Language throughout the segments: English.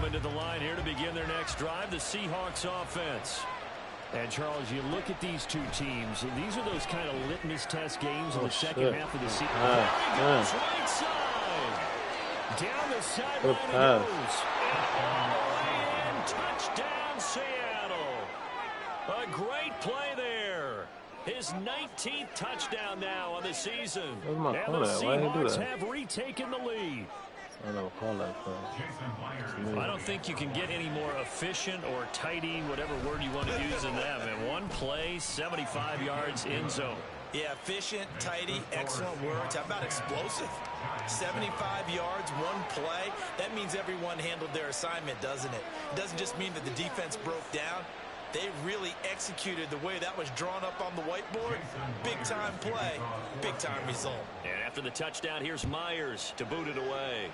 coming to the line here to begin their next drive, the Seahawks offense. And, Charles, you look at these two teams, and these are those kind of litmus test games in the second half of the season. Right side. Down the sideline he goes. And all the way in. Touchdown, Seattle. A great play there. His 19th touchdown now on the season. And the Seahawks have retaken the lead. I don't think you can get any more efficient or tidy, whatever word you want to use in that. Man, one play, 75 yards in zone. Yeah, efficient, tidy, excellent words. How about explosive? 75 yards, one play. That means everyone handled their assignment, doesn't it? It doesn't just mean that the defense broke down. They really executed the way that was drawn up on the whiteboard. Big-time play, big-time result. And after the touchdown, here's Myers to boot it away.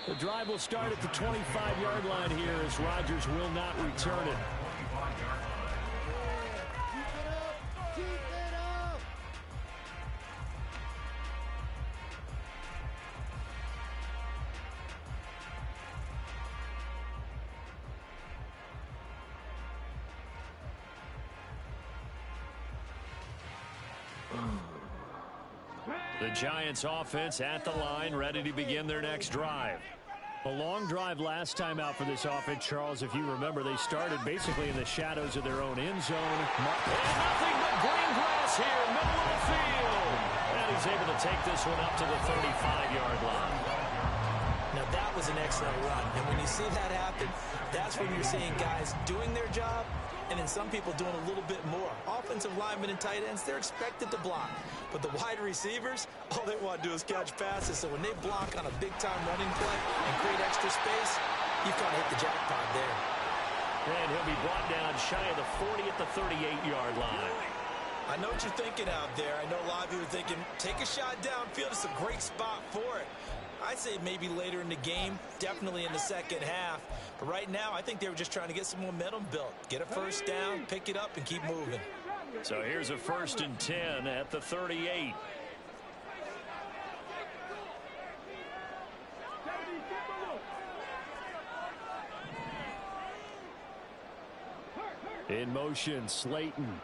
The drive will start at the 25-yard line here as Rodgers will not return it. The Giants offense at the line, ready to begin their next drive. A long drive last time out for this offense, Charles. If you remember, they started basically in the shadows of their own end zone. And nothing but green grass here, middle of the field. And he's able to take this one up to the 35-yard line. Now, that was an excellent run. And when you see that happen, that's when you're seeing guys doing their job and then some people doing a little bit more. Offensive linemen and tight ends, they're expected to block. But the wide receivers, all they want to do is catch passes. So when they block on a big-time running play and create extra space, you've kind of hit the jackpot there. And he'll be brought down shy of the 40 at the 38-yard line. I know what you're thinking out there. I know a lot of you are thinking, take a shot downfield. It's a great spot for it. I'd say maybe later in the game, definitely in the second half. But right now, I think they were just trying to get some momentum built. Get a first down, pick it up, and keep moving. So here's a 1st and 10 at the 38. In motion, Slayton.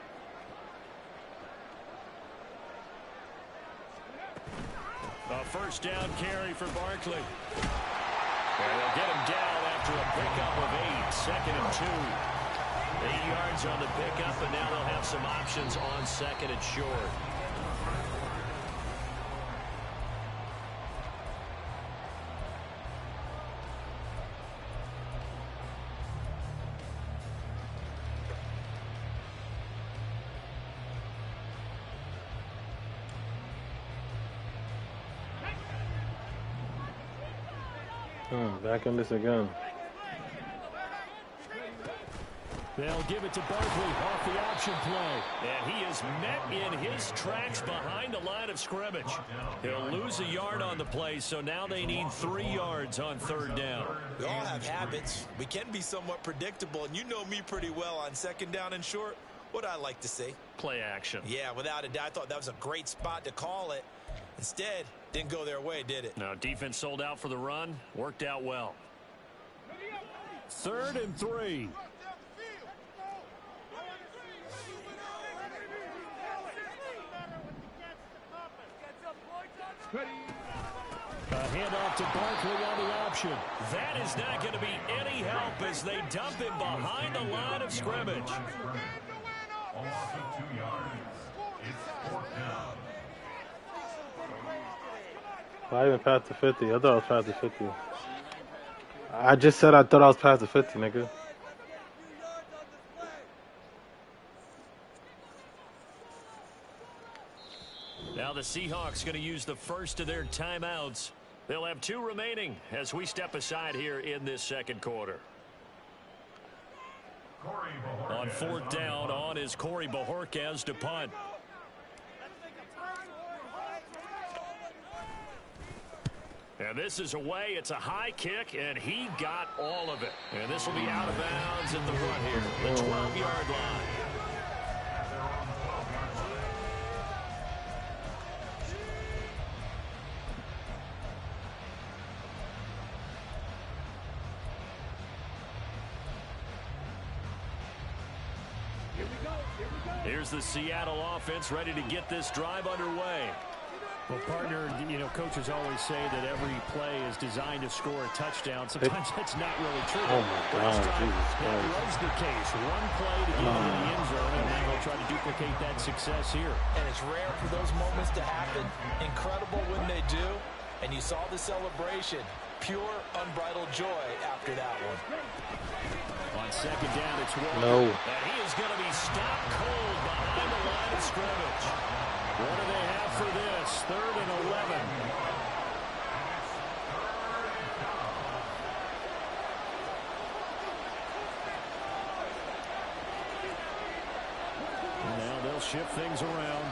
A first down carry for Barkley. And they'll get him down after a pickup of 8. 2nd and 2. 8 yards on the pickup, and now they'll have some options on 2nd and short. Back in this again. They'll give it to Barkley off the option play. And he is met in his tracks behind the line of scrimmage. He'll lose a yard on the play, so now they need 3 yards on 3rd down. We all have habits. We can be somewhat predictable, and you know me pretty well on 2nd down and short. What I like to see. Play action. Yeah, without a doubt. I thought that was a great spot to call it. Instead, didn't go their way, did it? No, defense sold out for the run. Worked out well. 3rd and 3. A handoff to Barkley on the option. That is not going to be any help as they dump him behind the line of scrimmage. I even passed the 50. I thought I was past the 50. I just said I thought I was past the 50, nigga. Now the Seahawks going to use the first of their timeouts. They'll have 2 remaining as we step aside here in this 2nd quarter. On 4th down, on is Corey Bojorquez to punt. And this is away. It's a high kick, and he got all of it. And this will be out of bounds at the run here, the 12-yard line. Here's the Seattle offense ready to get this drive underway. Well, partner, you know, coaches always say that every play is designed to score a touchdown. Sometimes that's not really true. Oh, my God. That was the case. One play to get into the end zone, and now they'll try to duplicate that success here. And it's rare for those moments to happen. Incredible when they do. And you saw the celebration. Pure, unbridled joy after that one. On second down, it's Walker. No. And he is going to be stopped cold behind the line of scrimmage. What do they have for this? 3rd and 11. And now they'll shift things around.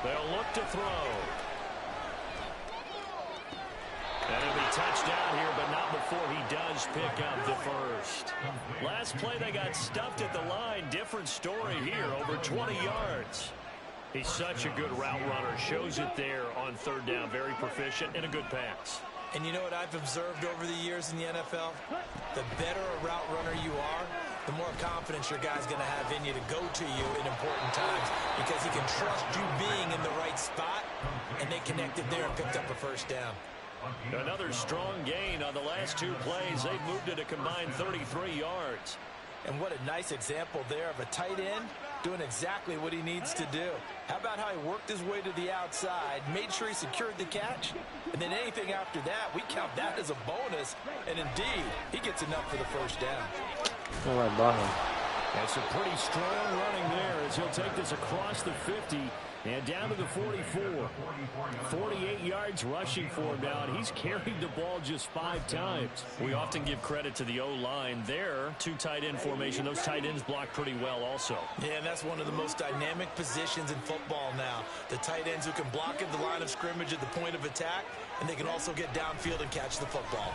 They'll look to throw. And he'll be touched down here, but not before he does pick up the first. Last play, they got stuffed at the line. Different story here, over 20 yards. He's such a good route runner. Shows it there on 3rd down. Very proficient and a good pass. And you know what I've observed over the years in the NFL? The better a route runner you are, the more confidence your guy's going to have in you to go to you in important times because he can trust you being in the right spot, and they connected there and picked up a first down. Another strong gain on the last 2 plays. They've moved it a combined 33 yards. And what a nice example there of a tight end doing exactly what he needs to do. How about how he worked his way to the outside, made sure he secured the catch, and then anything after that, we count that as a bonus. And indeed, he gets enough for the first down. All right, bottom. That's a pretty strong running there as he'll take this across the 50 and down to the 44. 48 yards rushing for him now, and he's carried the ball just 5 times. We often give credit to the O-line there. 2 tight end formation. Those tight ends block pretty well also. Yeah, and that's one of the most dynamic positions in football now. The tight ends who can block at the line of scrimmage at the point of attack, and they can also get downfield and catch the football.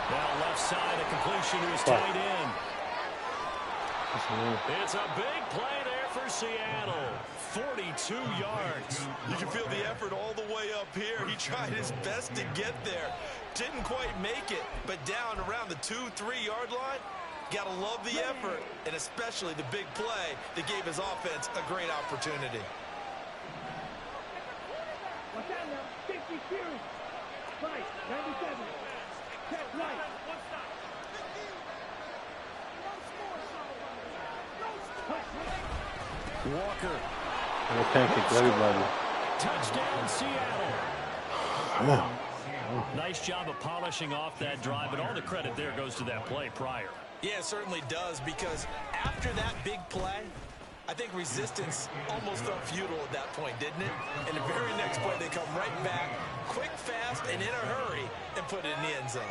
Now left side, a completion to his tight end. It's a big play there for Seattle. 42 yards. You can feel the effort all the way up here. He tried his best to get there. Didn't quite make it, but down around the 2-3 yard line, gotta love the effort, and especially the big play that gave his offense a great opportunity. Watch out now. 50 series. Right. 97. Check right. Walker. And they pancake everybody. Touchdown, Seattle. Yeah. Nice job of polishing off that drive, but all the credit there goes to that play prior. Yeah, it certainly does, because after that big play, I think resistance almost felt futile at that point, didn't it? And the very next play, they come right back, quick, fast, and in a hurry, and put it in the end zone.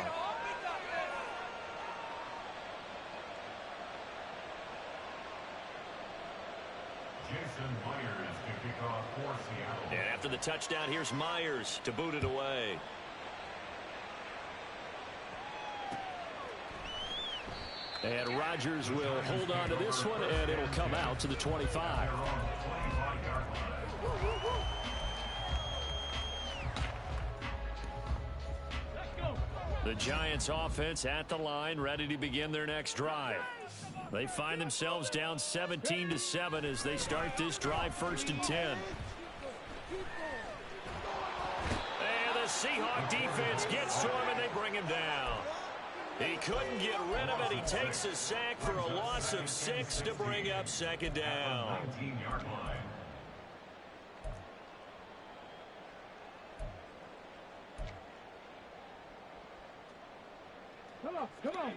And after the touchdown, here's Myers to boot it away. And Rodgers will hold on to this one, and it'll come out to the 25. The Giants offense at the line, ready to begin their next drive. They find themselves down 17-7 as they start this drive, 1st and 10. And the Seahawk defense gets to him, and they bring him down. He couldn't get rid of it. He takes a sack for a loss of 6 to bring up 2nd down. Come on.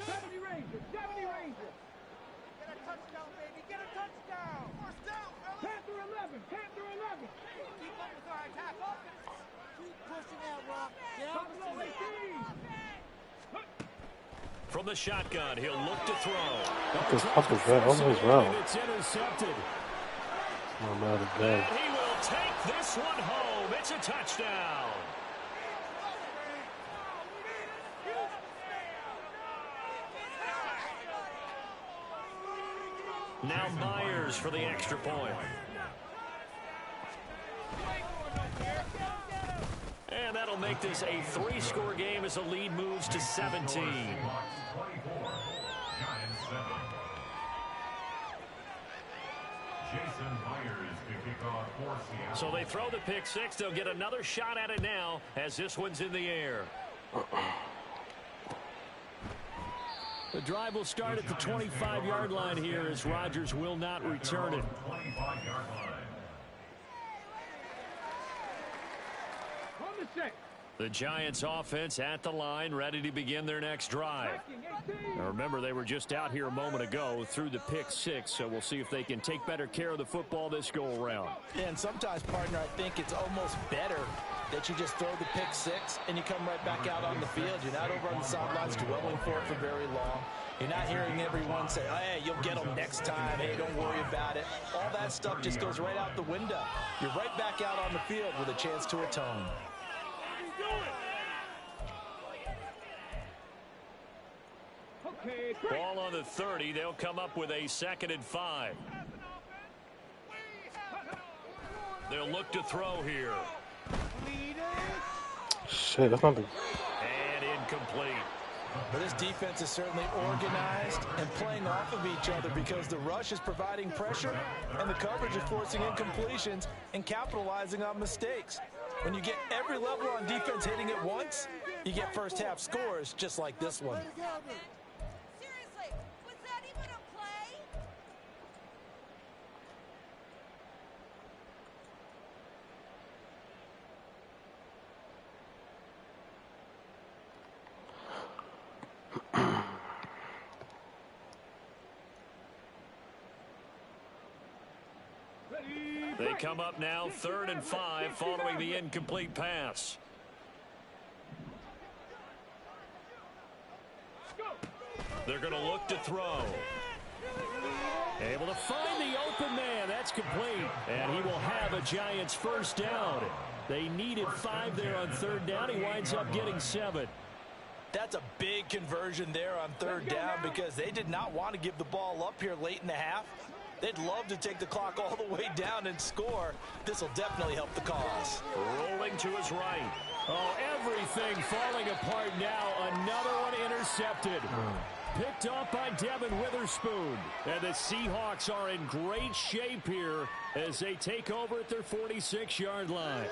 70 Rangers. Get a touchdown, baby. Get a touchdown. First down, fellas. Panther 11. Keep up with our attack offense. Keep pushing out, Rock. From the shotgun, he'll look to throw. That's always wrong. It's intercepted. No matter that. And he will take this one home. It's a touchdown. Now Myers for the extra point. And that'll make this a 3-score game as the lead moves to 17. So they throw the pick six. They'll get another shot at it now as this one's in the air. The drive will start at the 25-yard line here as Rodgers will not return it. The Giants offense at the line, ready to begin their next drive. Now remember, they were just out here a moment ago through the pick six, so we'll see if they can take better care of the football this go-around. Yeah, and sometimes, partner, I think it's almost better that you just throw the pick six and you come right back out on the field. You're not over on the sidelines dwelling for it for very long. You're not hearing everyone say, hey, you'll get them next time. Hey, don't worry about it. All that stuff just goes right out the window. You're right back out on the field with a chance to atone. Ball on the 30. They'll come up with a 2nd and 5. They'll look to throw here. Shit, that's not the... And incomplete. But this defense is certainly organized and playing off of each other because the rush is providing pressure and the coverage is forcing incompletions and capitalizing on mistakes. When you get every level on defense hitting at once, you get first half scores just like this one. Seriously, was that even a play? They come up now 3rd and 5 following the incomplete pass. They're going to look to throw. Able to find the open man. That's complete. And he will have a Giants first down. They needed 5 there on 3rd down. He winds up getting 7. That's a big conversion there on 3rd down because they did not want to give the ball up here late in the half. They'd love to take the clock all the way down and score. This will definitely help the cause. Rolling to his right. Oh, everything falling apart now. Another one intercepted. Picked off by Devin Witherspoon. And the Seahawks are in great shape here as they take over at their 46-yard line.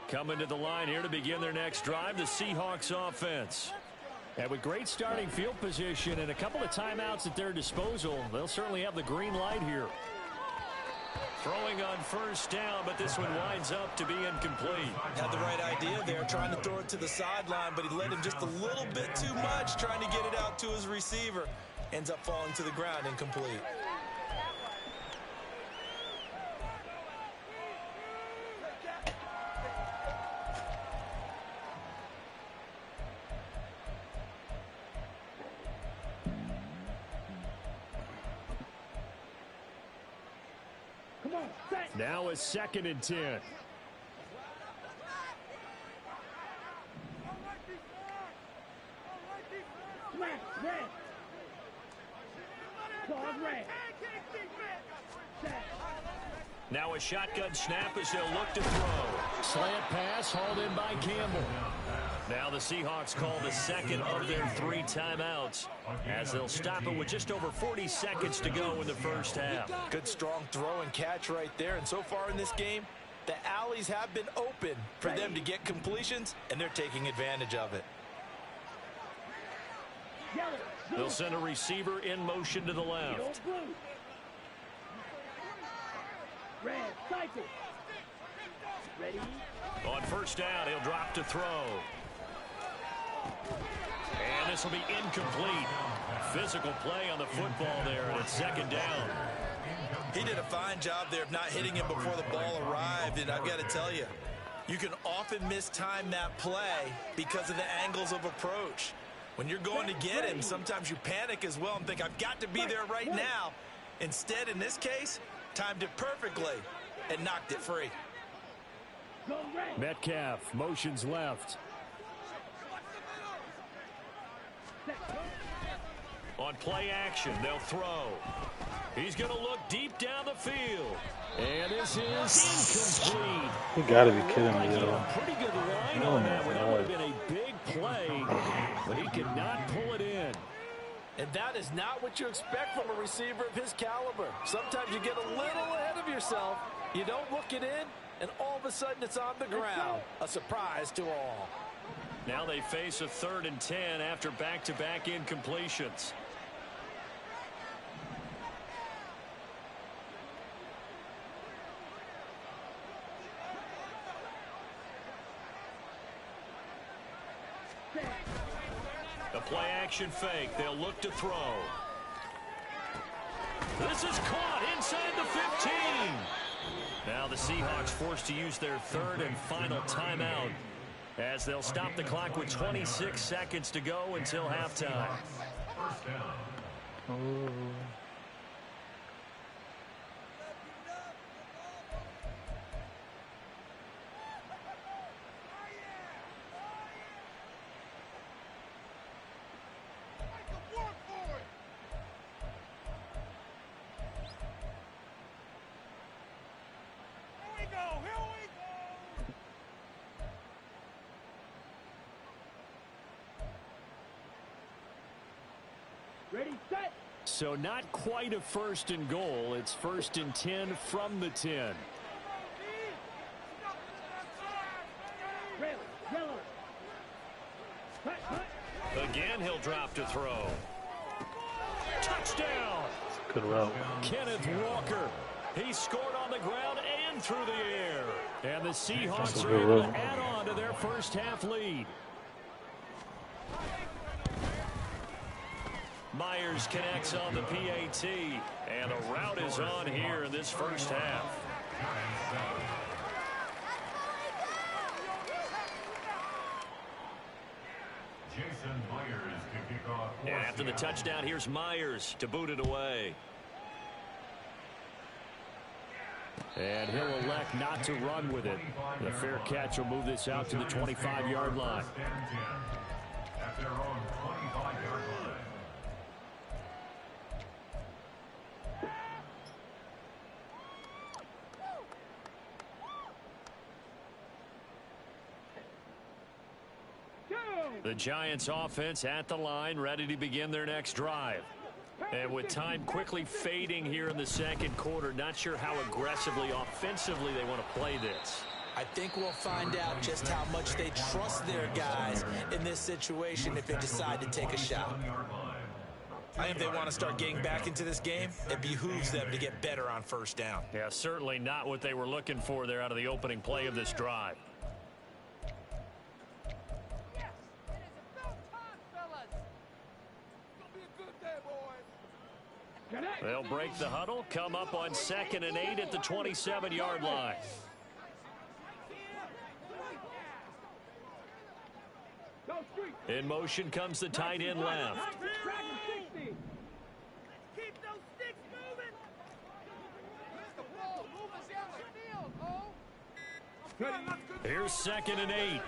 Coming to the line here to begin their next drive, the Seahawks offense. And with great starting field position and a couple of timeouts at their disposal, they'll certainly have the green light here. Throwing on 1st down, but this one winds up to be incomplete. Had the right idea there, trying to throw it to the sideline, but he led him just a little bit too much, trying to get it out to his receiver. Ends up falling to the ground, incomplete. Now a 2nd and 10. Now a shotgun snap as they'll look to throw. Slant pass hauled in by Campbell. Now the Seahawks call the 2nd of their 3 timeouts as they'll stop it with just over 40 seconds to go in the 1st half. Good strong throw and catch right there. And so far in this game, the alleys have been open for them to get completions, and they're taking advantage of it. They'll send a receiver in motion to the left. Red, cycle. Ready? On 1st down, he'll drop to throw. And this will be incomplete. Physical play on the football there, and it's 2nd down. He did a fine job there of not hitting him before the ball arrived, and I've got to tell you, you can often mistime that play because of the angles of approach. When you're going to get him, sometimes you panic as well and think, I've got to be there right now. Instead, in this case, timed it perfectly and knocked it free. Metcalf motions left. On play action, they'll throw. He's going to look deep down the field. And this is incomplete. You gotta be kidding me, yo. Pretty good line on that one. That would have been a big play, but he could not pull it in. And that is not what you expect from a receiver of his caliber. Sometimes you get a little ahead of yourself. You don't look it in, and all of a sudden it's on the ground. A surprise to all. Now they face a 3rd and 10 after back-to-back incompletions. The play-action fake. They'll look to throw. This is caught inside the 15. Now the Seahawks forced to use their 3rd and final timeout as they'll stop the clock with 26 seconds to go until halftime. First down. Ready, set. So not quite a 1st and goal. It's 1st and 10 from the 10. Again, he'll drop to throw. Touchdown! Good route. Kenneth Walker. He scored on the ground and through the air. And the Seahawks are able to add on to their first half lead. Myers connects on the PAT, and the route is on here in this first half. Jason Myers to kick off. And after the touchdown, here's Myers to boot it away. And he'll elect not to run with it. The fair catch will move this out to the 25-yard line. At their own 25-yard line. The Giants offense at the line, ready to begin their next drive. And with time quickly fading here in the second quarter, not sure how aggressively, offensively they want to play this. I think we'll find out just how much they trust their guys in this situation if they decide to take a shot. I think if they want to start getting back into this game, it behooves them to get better on 1st down. Yeah, certainly not what they were looking for there out of the opening play of this drive. They'll break the huddle, come up on 2nd and 8 at the 27-yard line. In motion comes the tight end left. Keep those sticks moving. The ball moving down the field, Here's 2nd and 8.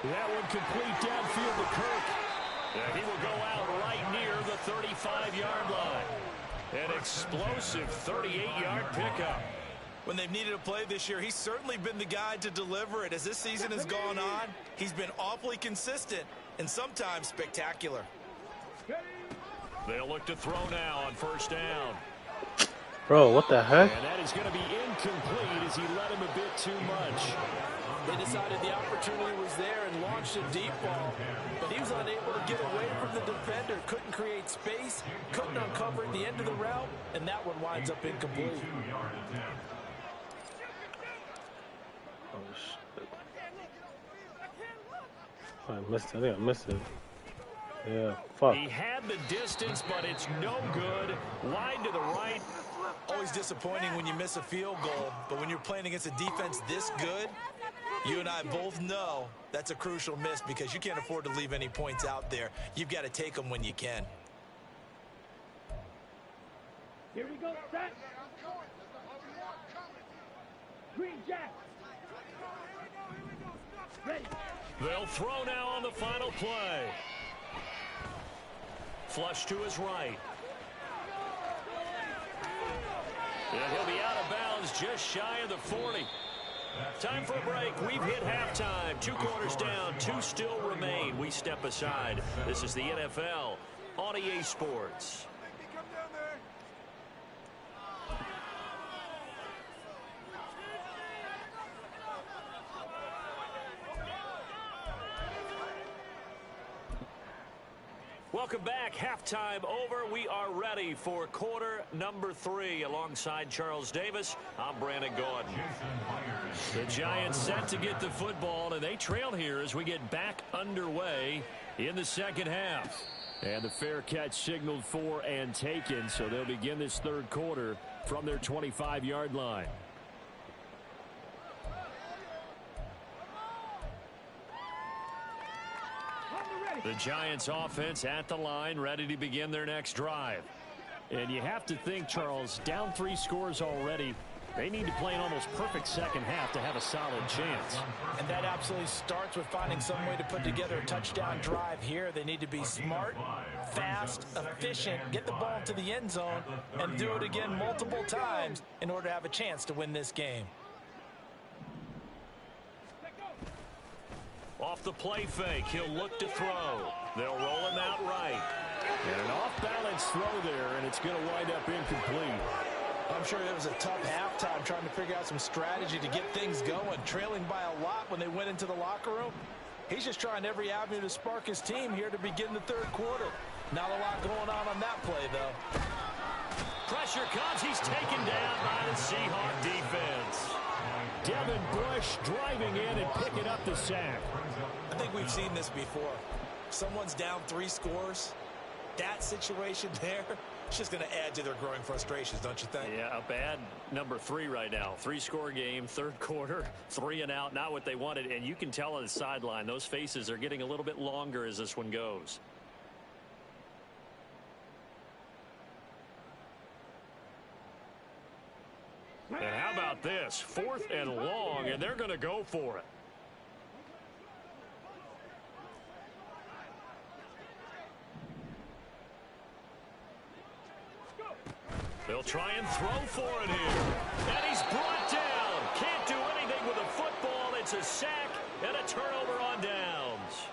That one complete downfield to Kirk. He will go out right near the 35-yard line. An explosive 38-yard pickup. When they've needed a play this year, he's certainly been the guy to deliver it. As this season has gone on, he's been awfully consistent and sometimes spectacular. They'll look to throw now on 1st down. Bro, what the heck? And that is going to be incomplete as he led him a bit too much. They decided the opportunity was there and launched a deep ball, but he was unable to get away from the defender, couldn't create space, couldn't uncover at the end of the route, and that one winds up incomplete. Oh, shit. I missed it. I think I missed it. Yeah, fuck. He had the distance, but it's no good. Wide to the right. Always disappointing when you miss a field goal, but when you're playing against a defense this good, You and I both know that's a crucial miss because you can't afford to leave any points out there. You've got to take them when you can. Here we go, set. Green Jack. Ready. They'll throw now on the final play. Flush to his right. And he'll be out of bounds just shy of the 40. Time for a break. We've hit halftime. 2 quarters down. 2 still remain. We step aside. This is the NFL on EA Sports. Welcome back. Halftime over. We are ready for quarter number 3. Alongside Charles Davis, I'm Brandon Gordon. The Giants set to get the football, and they trail here as we get back underway in the second half. And the fair catch signaled for and taken, so they'll begin this third quarter from their 25-yard line. The Giants offense at the line, ready to begin their next drive. And you have to think, Charles, down 3 scores already. They need to play an almost perfect second half to have a solid chance. And that absolutely starts with finding some way to put together a touchdown drive here. They need to be smart, fast, efficient, get the ball to the end zone, and do it again multiple times in order to have a chance to win this game. Off the play fake, he'll look to throw. They'll roll him out right. And an off-balance throw there, and it's going to wind up incomplete. I'm sure it was a tough halftime trying to figure out some strategy to get things going, trailing by a lot when they went into the locker room. He's just trying every avenue to spark his team here to begin the third quarter. Not a lot going on that play, though. Pressure comes. He's taken down by the Seahawk defense. Devin Bush driving in and picking up the sack. I think we've seen this before. Someone's down 3 scores. That situation there, it's just going to add to their growing frustrations, don't you think? Yeah, a bad number 3 right now. 3-score game, third quarter, 3 and out, not what they wanted. And you can tell on the sideline, those faces are getting a little bit longer as this one goes. And how about this? 4th and long, and they're going to go for it. They'll try and throw for it here. And he's brought down. Can't do anything with a football. It's a sack and a turnover on downs.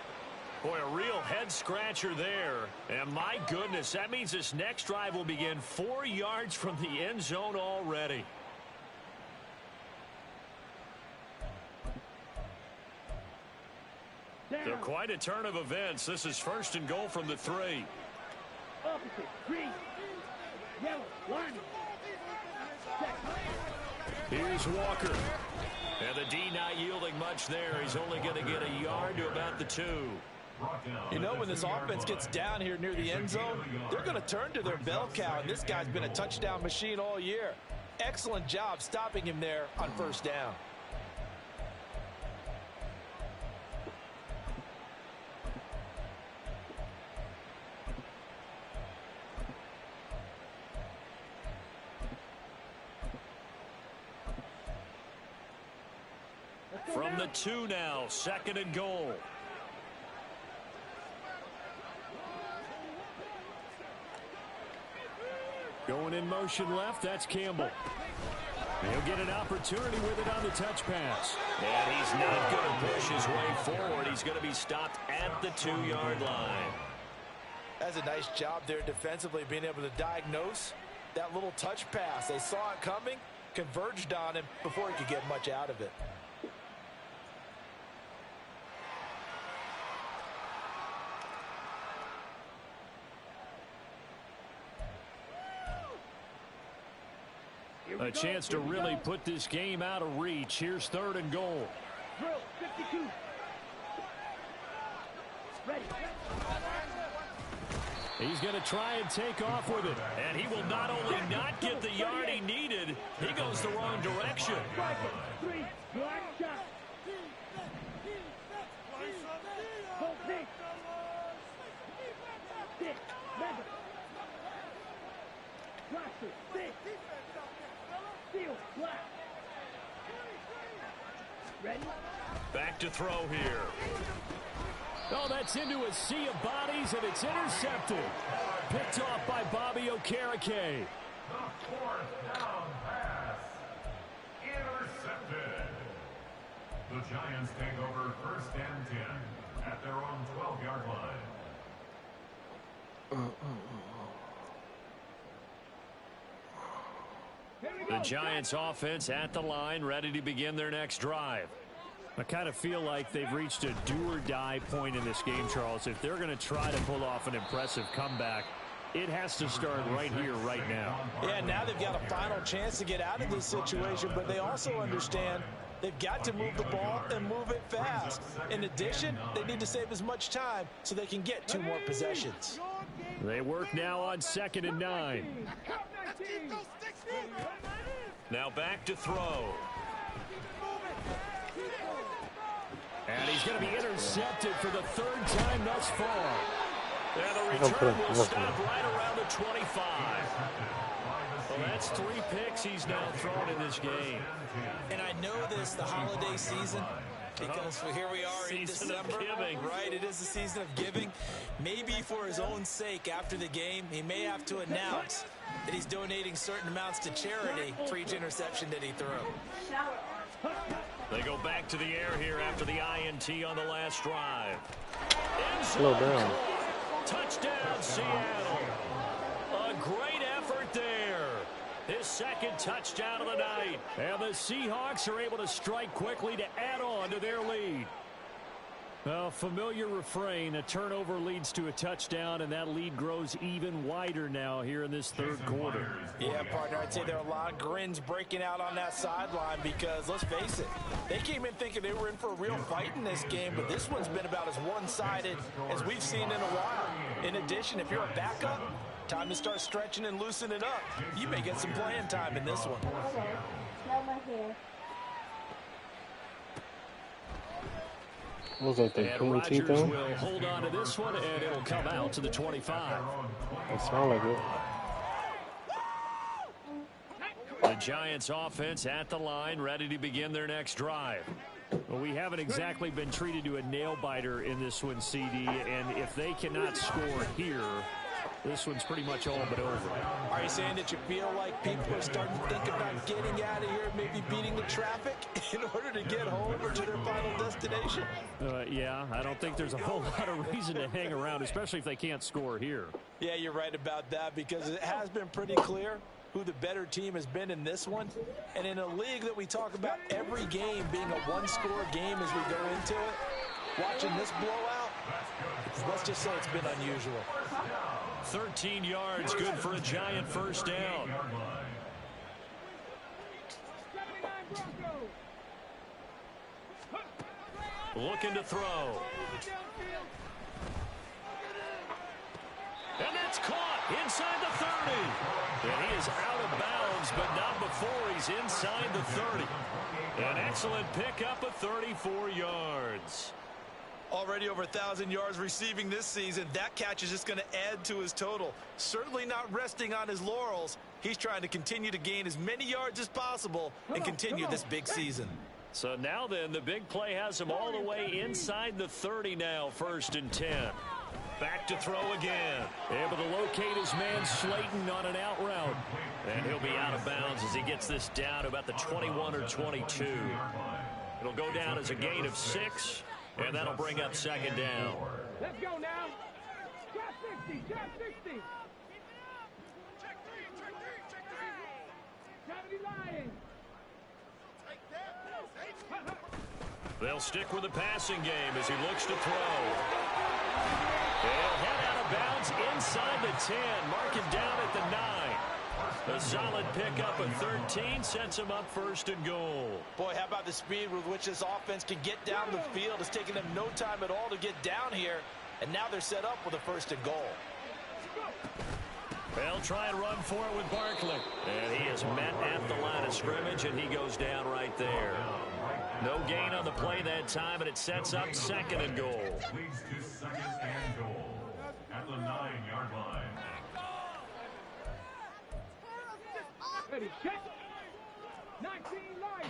Boy, a real head-scratcher there. And my goodness, that means this next drive will begin 4 yards from the end zone already. So quite a turn of events. This is 1st and goal from the 3. Opposite, green, yellow, line. Here's Walker. And the D not yielding much there. He's only going to get a yard to about the 2. You know, when this offense gets down here near the end zone, they're going to turn to their bell cow, and this guy's been a touchdown machine all year. Excellent job stopping him there on 1st down. From the 2 now, 2nd and goal. Going in motion left, that's Campbell. He'll get an opportunity with it on the touch pass. And he's not going to push his way forward. He's going to be stopped at the 2-yard line. That's a nice job there defensively, being able to diagnose that little touch pass. They saw it coming, converged on him before he could get much out of it. A chance to really put this game out of reach. Here's 3rd and goal. Drill, 52. Ready. He's going to try and take off with it. And he will not only not get the yard he needed, he goes the wrong direction. Back to throw here. Oh, that's into a sea of bodies, and it's intercepted. Picked off by Bobby Okereke. The 4th down pass. Intercepted. The Giants take over 1st and 10 at their own 12-yard line. The Giants offense at the line, ready to begin their next drive. I kind of feel like they've reached a do-or-die point in this game, Charles. If they're going to try to pull off an impressive comeback, it has to start right here, right now. Yeah, now they've got a final chance to get out of this situation, but they also understand they've got to move the ball and move it fast. In addition, they need to save as much time so they can get 2 more possessions. They work now on 2nd and 9. Now back to throw. And he's going to be intercepted for the 3rd time thus far. And the return will stop right around the 25. Well, that's 3 picks he's now thrown in this game. And I know this, the holiday season, because here we are in December. Right, it is the season of giving. Maybe for his own sake after the game, he may have to announce that he's donating certain amounts to charity for each interception that he threw. They go back to the air here after the INT on the last drive. Slow down. Touchdown, Seattle. A great effort there. His 2nd touchdown of the night. And the Seahawks are able to strike quickly to add on to their lead. A familiar refrain, a turnover leads to a touchdown, and that lead grows even wider now here in this 3rd quarter. Yeah, partner, I'd say there are a lot of grins breaking out on that sideline because, let's face it, they came in thinking they were in for a real fight in this game, but this one's been about as one-sided as we've seen in a while. In addition, if you're a backup, time to start stretching and loosening it up. You may get some playing time in this one. What was that thing? And Pulling teeth Rodgers on? will hold on to this one, and it'll come out to the 25. That sound like it. The Giants offense at the line, ready to begin their next drive. Well, we haven't exactly been treated to a nail-biter in this one, CD, and if they cannot score here, this one's pretty much all but over. Are you saying that you feel like people are starting to think about getting out of here, maybe beating the traffic in order to get home or to their final destination? Yeah, I don't think there's a whole lot of reason to hang around, especially if they can't score here. Yeah, you're right about that because it has been pretty clear who the better team has been in this one. And in a league that we talk about every game being a one-score game as we go into it, watching this blowout, let's just say it's been unusual. 13 yards, good for a Giant 1st down. Looking to throw. And that's caught inside the 30. And he is out of bounds, but not before he's inside the 30. An excellent pickup of 34 yards. Already over 1,000 yards receiving this season. That catch is just going to add to his total. Certainly not resting on his laurels. He's trying to continue to gain as many yards as possible and continue this big season. So now then, the big play has him all the way inside the 30 now, 1st and 10. Back to throw again. Able to locate his man Slayton on an out route. And he'll be out of bounds as he gets this down to about the 21 or 22. It'll go down as a gain of 6. And that'll bring up 2nd down. Let's go now. Drop 60. Drop 60. Gravity Lions. They'll stick with the passing game as he looks to throw. He'll head out of bounds inside the 10. Mark him down at the 9. A solid pickup of 13 sets him up 1st and goal. Boy, how about the speed with which this offense can get down the field? It's taken them no time at all to get down here, and now they're set up with a 1st and goal. They'll try and run for it with Barkley. And he is met at the line of scrimmage, and he goes down right there. No gain on the play that time, and it sets up 2nd and goal. Leads to 2nd and goal at the 9-yard line. Ready, check. 19 lights.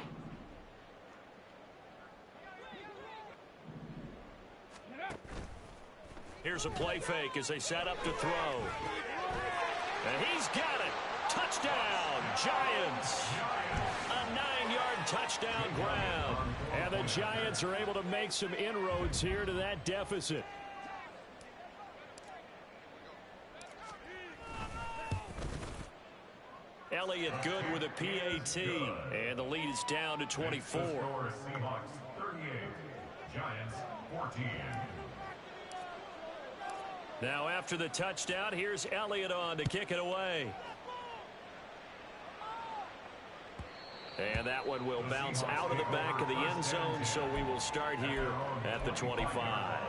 Here's a play fake as they set up to throw. And he's got it. Touchdown, Giants. A 9-yard touchdown grab. And the Giants are able to make some inroads here to that deficit. Elliott good with a PAT. And the lead is down to 24. Seahawks 38, Giants 14. Now after the touchdown, here's Elliott on to kick it away. And that one will bounce out of the back of the end zone, so we will start here at the 25.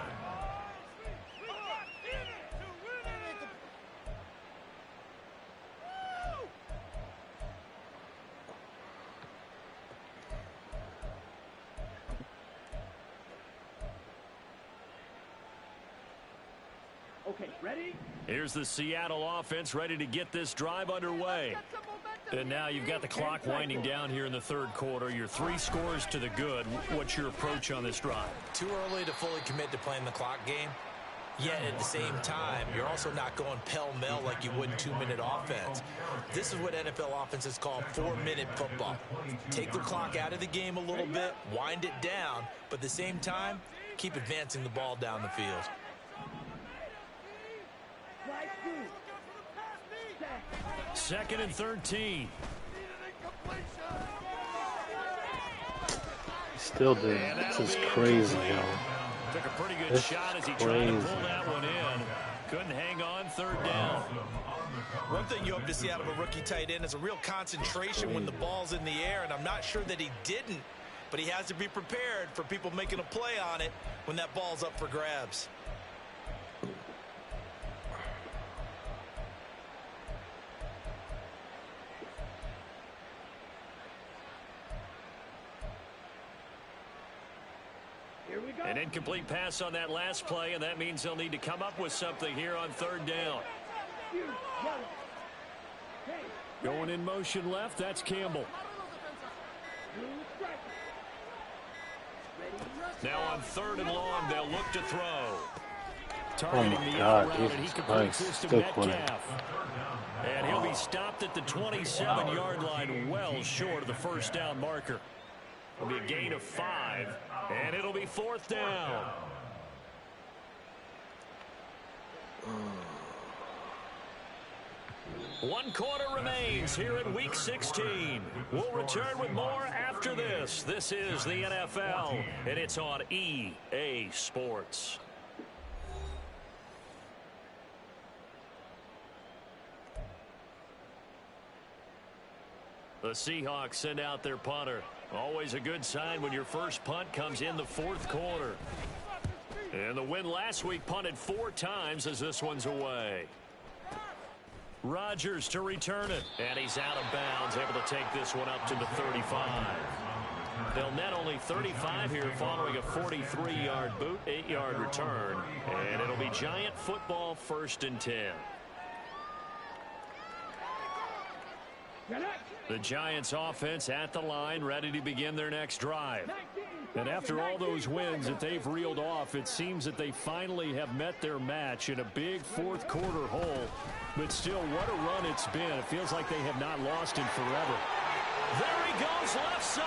Okay, ready? Here's the Seattle offense ready to get this drive underway. And now you've got the clock winding down here in the third quarter. You're 3 scores to the good. What's your approach on this drive? Too early to fully commit to playing the clock game. Yet at the same time, you're also not going pell-mell like you would in 2-minute offense. This is what NFL offenses call 4-minute football. Take the clock out of the game a little bit, wind it down, but at the same time, keep advancing the ball down the field. Second and 13. Still did. This is crazy, yo. Took a pretty good This shot as he is tried to crazy. pull that one in. Couldn't hang on third down. One thing you hope to see out of a rookie tight end is a real concentration when the ball's in the air, and I'm not sure that he didn't, but he has to be prepared for people making a play on it when that ball's up for grabs. An incomplete pass on that last play, and that means they'll need to come up with something here on third down. Going in motion left, that's Campbell. Now on third and long, they'll look to throw. Oh my God, Jesus Christ. Still playing. And he'll be stopped at the 27-yard line, well short of the first down marker. It'll be a gain of 5, and it'll be fourth down. One quarter remains here in Week 16. We'll return with more after this. This is the NFL, and it's on EA Sports. The Seahawks send out their punter. Always a good sign when your first punt comes in the fourth quarter. And the win last week punted 4 times as this one's away. Rodgers to return it. And he's out of bounds, able to take this one up to the 35. They'll net only 35 here following a 43-yard boot, 8-yard return. And it'll be Giant football, 1st and 10. The Giants offense at the line, ready to begin their next drive. And after all those wins that they've reeled off, it seems that they finally have met their match in a big fourth quarter hole. But still, what a run it's been. It feels like they have not lost in forever. There he goes, left side.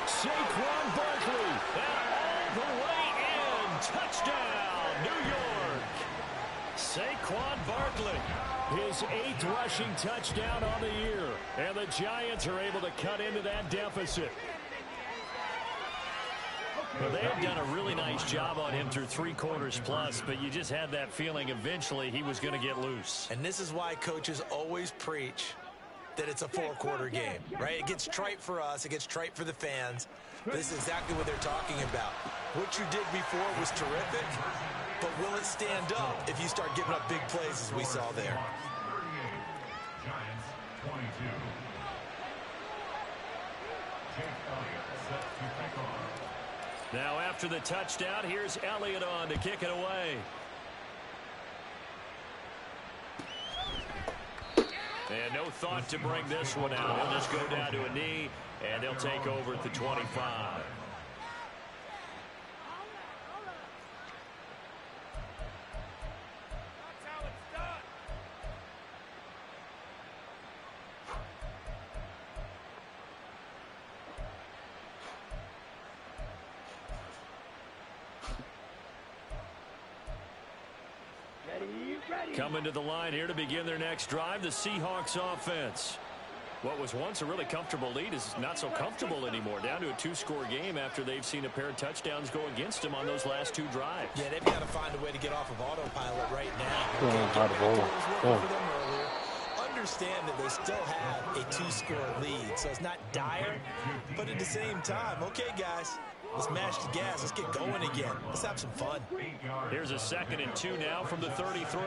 Saquon Barkley, and all the way in. Touchdown, New York. Saquon Barkley. His 8th rushing touchdown on the year. And the Giants are able to cut into that deficit. Well, they have done a really nice job on him through 3 quarters plus, but you just had that feeling eventually he was going to get loose. And this is why coaches always preach that it's a 4-quarter game, right? It gets trite for us. It gets trite for the fans. This is exactly what they're talking about. What you did before was terrific, but will it stand up if you start giving up big plays as we saw there? 38, Giants 22. Jake Elliott set to kick off. Now after the touchdown, here's Elliott on to kick it away. And no thought to bring this one out. He'll just go down to a knee, and they'll take over at the 25. Coming to the line here to begin their next drive, the Seahawks offense. What was once a really comfortable lead is not so comfortable anymore. Down to a 2-score game after they've seen a pair of touchdowns go against them on those last 2 drives. Yeah, they've got to find a way to get off of autopilot right now. Understand that they still have a 2-score lead, so it's not dire, but at the same time, okay, guys, let's mash the gas. Let's get going again. Let's have some fun. Here's a 2nd and 2 now from the 33.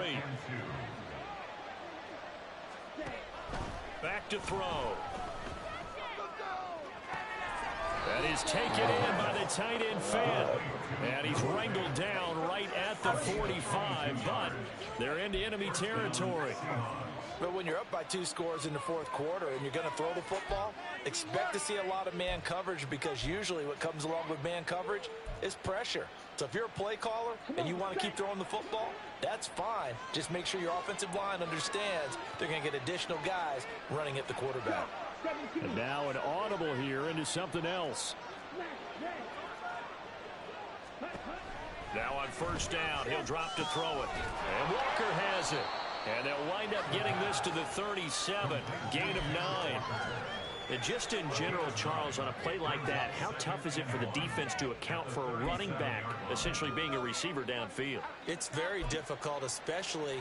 Back to throw. That is taken in by the tight end Fant. And he's wrangled down right at the 45, but they're into enemy territory. But when you're up by 2 scores in the 4th quarter and you're going to throw the football, expect to see a lot of man coverage, because usually what comes along with man coverage is pressure. So if you're a play caller and you want to keep throwing the football, that's fine. Just make sure your offensive line understands they're going to get additional guys running at the quarterback. And now an audible here into something else. Now on 1st down, he'll drop to throw it. And Walker has it. And they'll wind up getting this to the 37. Gain of 9. And just in general, Charles, on a play like that, how tough is it for the defense to account for a running back essentially being a receiver downfield? It's very difficult, especially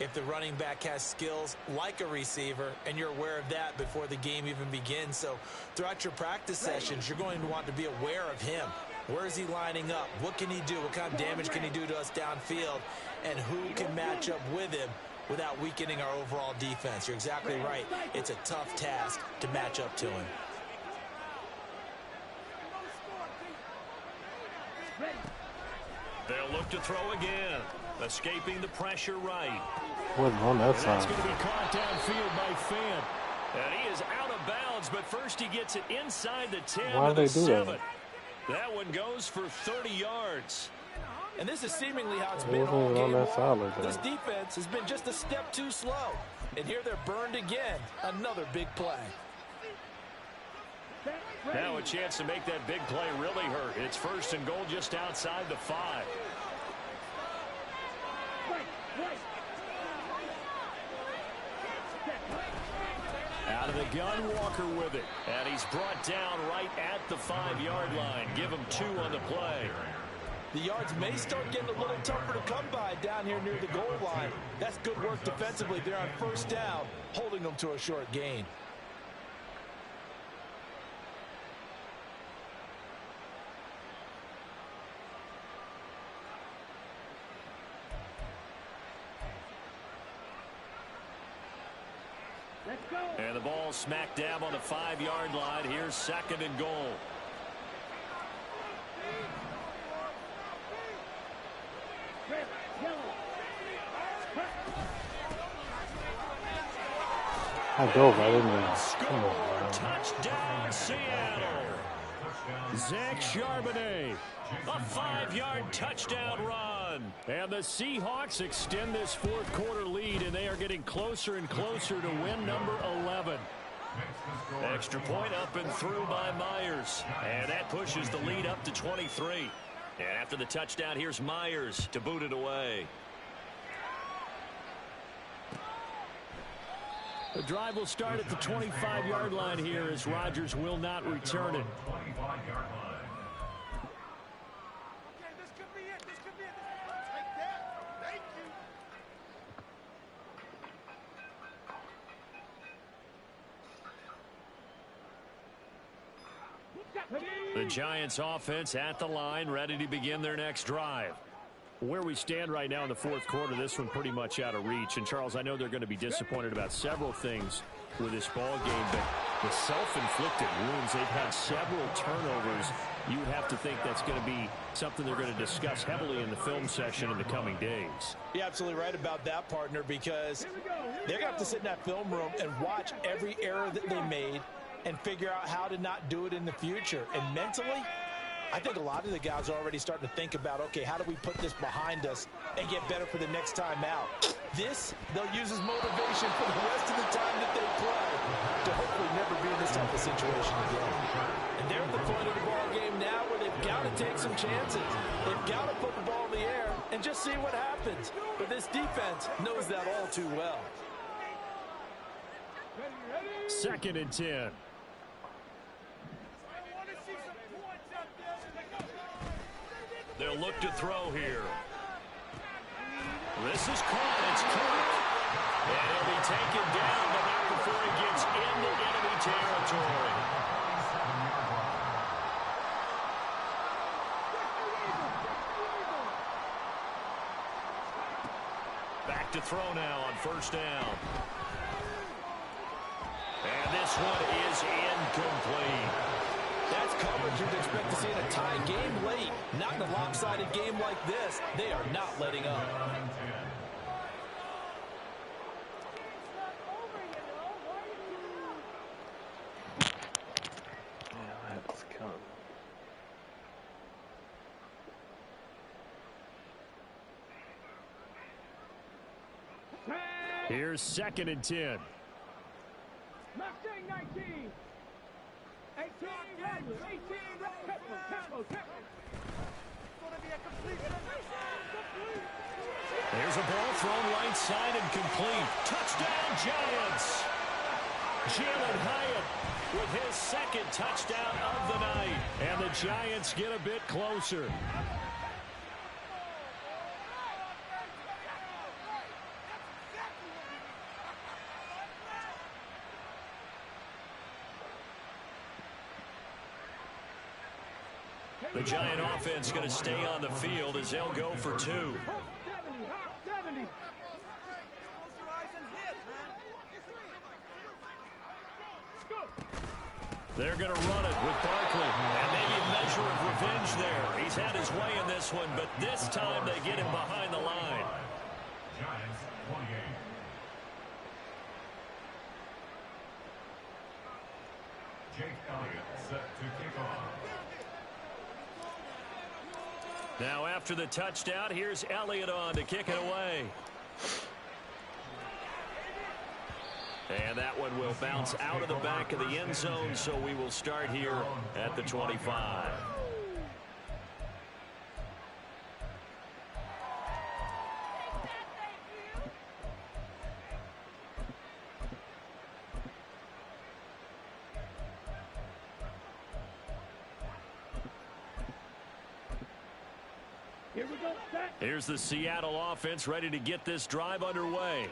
if the running back has skills like a receiver and you're aware of that before the game even begins. So throughout your practice sessions, you're going to want to be aware of him. Where is he lining up? What can he do? What kind of damage can he do to us downfield? And who can match up with him without weakening our overall defense? You're exactly right. It's a tough task to match up to him. They'll look to throw again. Escaping the pressure right. Wasn't on that side. That's going to be caught downfield by Fant. And he is out of bounds, but first he gets it inside the 10. Why did they do 7. that? That one goes for 30 yards. And this is seemingly how it's been all game long. This defense has been just a step too slow. And here they're burned again. Another big play. Now a chance to make that big play really hurt. It's 1st and goal just outside the 5. Out of the gun, Walker with it. And he's brought down right at the 5-yard line. Give him 2 on the play. The yards may start getting a little tougher to come by down here near the goal line. That's good work defensively there on 1st down, holding them to a short gain. And the ball smack dab on the 5-yard line. Here's 2nd and goal. I dove. I didn't even. Come on, man. Touchdown, Seattle. Zach Charbonnet. A 5-yard touchdown run. And the Seahawks extend this 4th quarter lead, and they are getting closer and closer to win number 11. Extra point up and through by Myers. And that pushes the lead up to 23. And after the touchdown, here's Myers to boot it away. The drive will start at the 25-yard line here as Rodgers will not return it. This could be it. This could be it. Take that. Thank you. The Giants offense at the line, ready to begin their next drive. Where we stand right now in the 4th quarter, this one pretty much out of reach. And, Charles, I know they're going to be disappointed about several things with this ball game, but the self-inflicted wounds, they've had several turnovers. You would have to think that's going to be something they're going to discuss heavily in the film session in the coming days. You're absolutely right about that, partner, because they're going to have to sit in that film room and watch every error that they made and figure out how to not do it in the future. And mentally, I think a lot of the guys are already starting to think about, okay, how do we put this behind us and get better for the next time out? This, they'll use as motivation for the rest of the time that they play to hopefully never be in this type of situation again. And they're at the point of the ball game now where they've got to take some chances. They've got to put the ball in the air and just see what happens. But this defense knows that all too well. 2nd and 10. They'll look to throw here. This is caught. It's Kirk. And he'll be taken down, but not before he gets into enemy territory. Back to throw now on 1st down. And this one is incomplete. That's coverage you'd expect to see in a tie game late. Not in a lopsided game like this. They are not letting up. Here's 2nd and 10. Mustang 19. 18, Redwood. 18, Temple. It's going to be a completion. There's a ball thrown right side and complete. Touchdown, Giants. Jalen Hyatt with his 2nd touchdown of the night. And the Giants get a bit closer. The Giant offense going to stay on the field as they'll go for 2. 70. They're going to run it with Barkley. And maybe a measure of revenge there. He's had his way in this one, but this time they get him behind the line. Giants 28. Jake Elliott set to kick off. Now after the touchdown, here's Elliott on to kick it away. And that one will bounce out of the back of the end zone, so we will start here at the 25. Here's the Seattle offense ready to get this drive underway.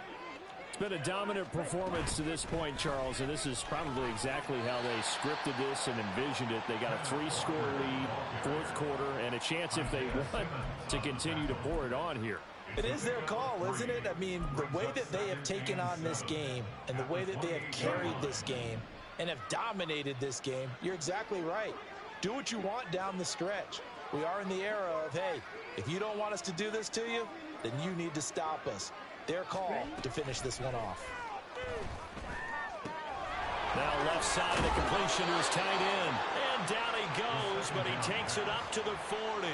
It's been a dominant performance to this point, Charles, and this is probably exactly how they scripted this and envisioned it. They got a 3-score lead, 4th quarter, and a chance if they want to continue to pour it on here. It is their call, isn't it? I mean, the way that they have taken on this game and the way that they have carried this game and have dominated this game, you're exactly right. Do what you want down the stretch. We are in the era of, hey, if you don't want us to do this to you, then you need to stop us. Their call to finish this one off. Now left side, the completion to his tight end. And down he goes, but he takes it up to the 40.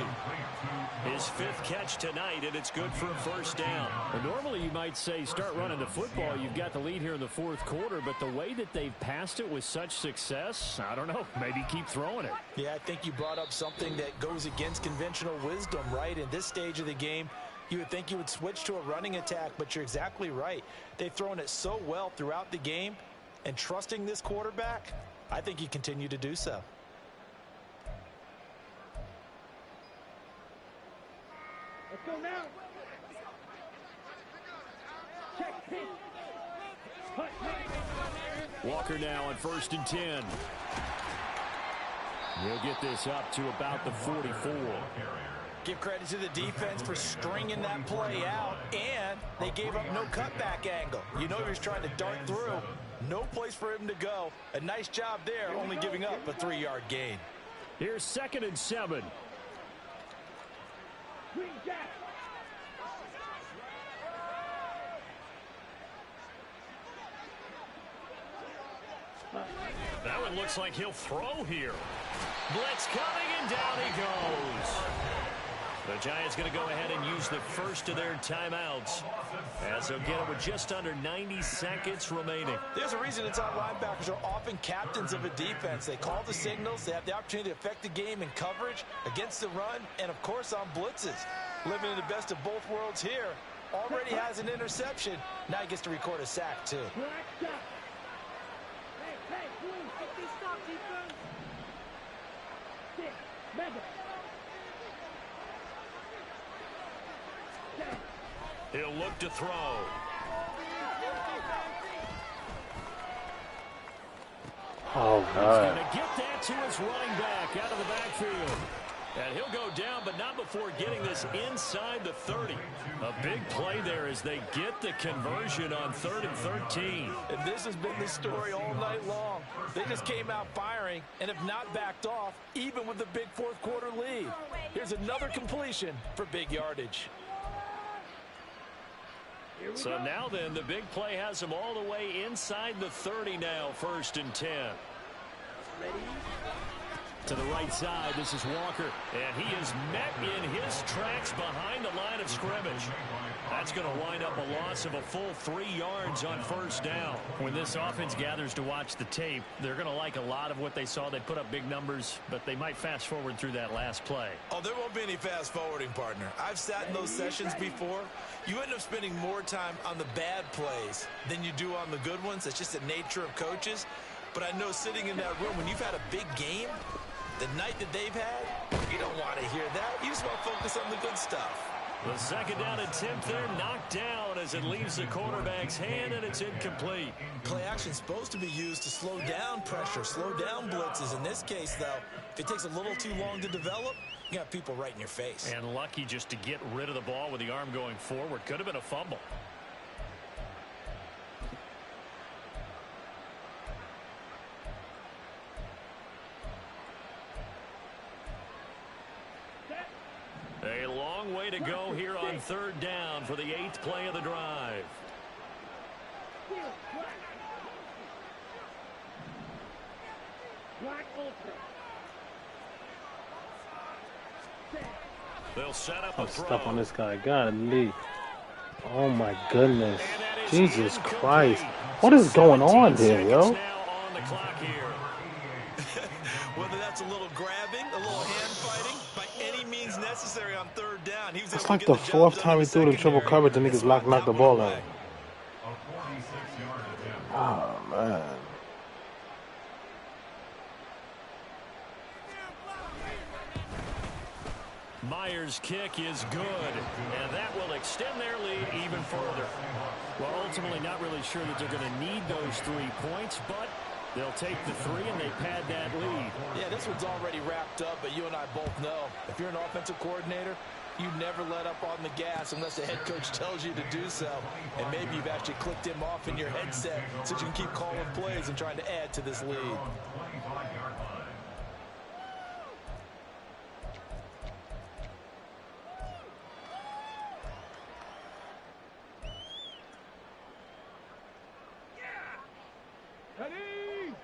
His 5th catch tonight, and it's good for a 1st down. Well, normally you might say start running the football. You've got the lead here in the 4th quarter, but the way that they've passed it with such success, I don't know, maybe keep throwing it. Yeah, I think you brought up something that goes against conventional wisdom, right? In this stage of the game, you would think you would switch to a running attack, but you're exactly right. They've thrown it so well throughout the game, and trusting this quarterback, I think you continue to do so. Let's go now. Walker now on 1st and 10. He'll get this up to about the 44. Give credit to the defense for stringing that play out, and they gave up no cutback angle. You know he was trying to dart through. No place for him to go. A nice job there, only giving up a 3-yard gain. Here's 2nd and 7. That one looks like he'll throw here. Blitz coming, and down he goes. The Giants going to go ahead and use the first of their timeouts, as they'll get it with just under 90 seconds remaining. There's a reason inside linebackers are often captains of a defense. They call the signals. They have the opportunity to affect the game in coverage, against the run, and, of course, on blitzes. Living in the best of both worlds here. Already has an interception. Now he gets to record a sack, too. He'll look to throw. Oh, He's God. going to get that to his running back out of the backfield. And he'll go down, but not before getting this inside the 30. A big play there as they get the conversion on 3rd and 13. And this has been the story all night long. They just came out firing and have not backed off, even with the big fourth quarter lead. Here's another completion for big yardage. So now then, the big play has them all the way inside the 30 now, 1st and 10. To the right side, this is Walker, and he is met in his tracks behind the line of scrimmage. That's going to wind up a loss of a full 3 yards on 1st down. When this offense gathers to watch the tape, they're going to like a lot of what they saw. They put up big numbers, but they might fast forward through that last play. Oh, there won't be any fast forwarding, partner. I've sat in those sessions before. You end up spending more time on the bad plays than you do on the good ones. That's just the nature of coaches. But I know sitting in that room, when you've had a big game, the night that they've had, you don't want to hear that. You just want to focus on the good stuff. The 2nd down attempt there knocked down as it leaves the quarterback's hand, and it's incomplete. Play action supposed to be used to slow down pressure, slow down blitzes. In this case, though, if it takes a little too long to develop, you got people right in your face. And lucky just to get rid of the ball with the arm going forward. Could have been a fumble. A long way to go here on 3rd down for the 8th play of the drive. They'll set up a throw. Stuff on this guy. Golly. Oh, my goodness. Jesus Christ. What is going on here, yo? Whether that's a little grabbing, a little hand fighting, by any means necessary on 3rd down. He was It's like the 4th time he threw the triple coverage and niggas knocked the ball out. Oh, man. Myers' kick is good, and that will extend their lead even further. Well, ultimately not really sure that they're going to need those 3 points, but they'll take the 3 and they pad that lead. Yeah, this one's already wrapped up, but you and I both know if you're an offensive coordinator, you never let up on the gas unless the head coach tells you to do so. And maybe you've actually clicked him off in your headset so you can keep calling plays and trying to add to this lead.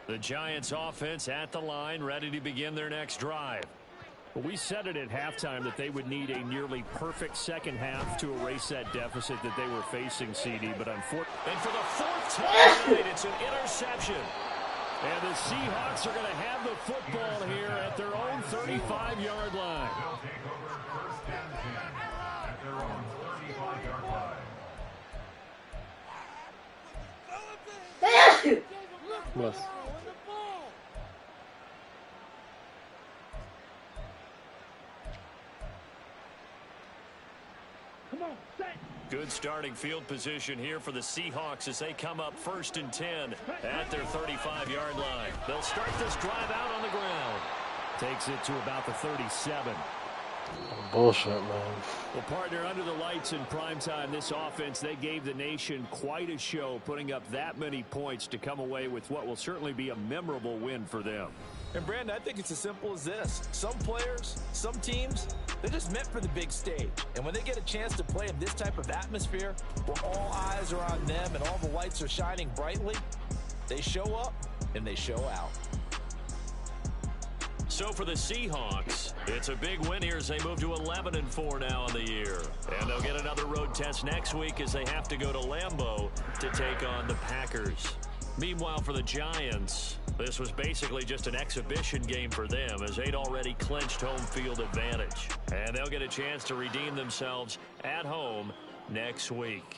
The Giants offense at the line, ready to begin their next drive. Well, we said it at halftime that they would need a nearly perfect second half to erase that deficit that they were facing, CD, but unfortunately. And for the 4th time tonight, it's an interception. And the Seahawks are going to have the football here at their own 35-yard line. They'll take over 1st and 10 at their own 35-yard line. Bless. Good starting field position here for the Seahawks as they come up 1st and 10 at their 35-yard line. They'll start this drive out on the ground. Takes it to about the 37. Bullshit, man. Well, partner, under the lights in primetime, this offense, they gave the nation quite a show, putting up that many points to come away with what will certainly be a memorable win for them. And, Brandon, I think it's as simple as this. Some players, some teams, they're just meant for the big stage. And when they get a chance to play in this type of atmosphere where all eyes are on them and all the lights are shining brightly, they show up and they show out. So for the Seahawks, it's a big win here as they move to 11-4 now in the year. And they'll get another road test next week as they have to go to Lambeau to take on the Packers. Meanwhile, for the Giants, this was basically just an exhibition game for them as they'd already clinched home field advantage. And they'll get a chance to redeem themselves at home next week.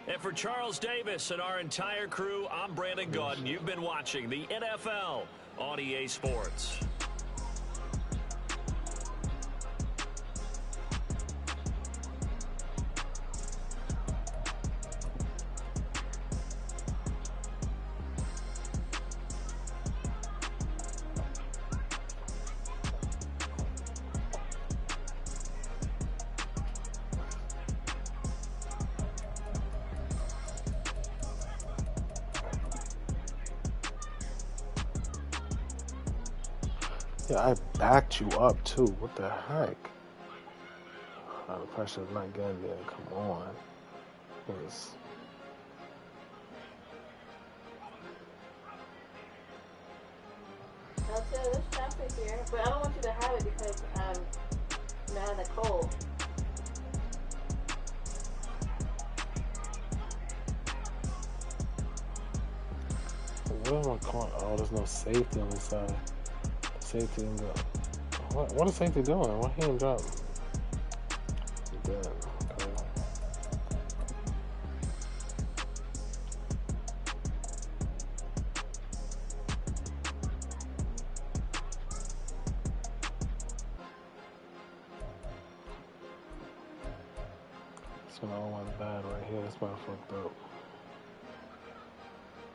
And for Charles Davis and our entire crew, I'm Brandon Gaudin. You've been watching the NFL on EA Sports. Yeah, I backed you up too. What the heck? Oh, the pressure's not getting there. Come on. Yes. There's traffic here, but I don't want you to have it because I'm mad at the cold. Where am I calling? Oh, there's no safety on the side. Safety in the. What is safety doing? Why he didn't drop? Dead. Okay. This one all went bad right here. This one fucked up.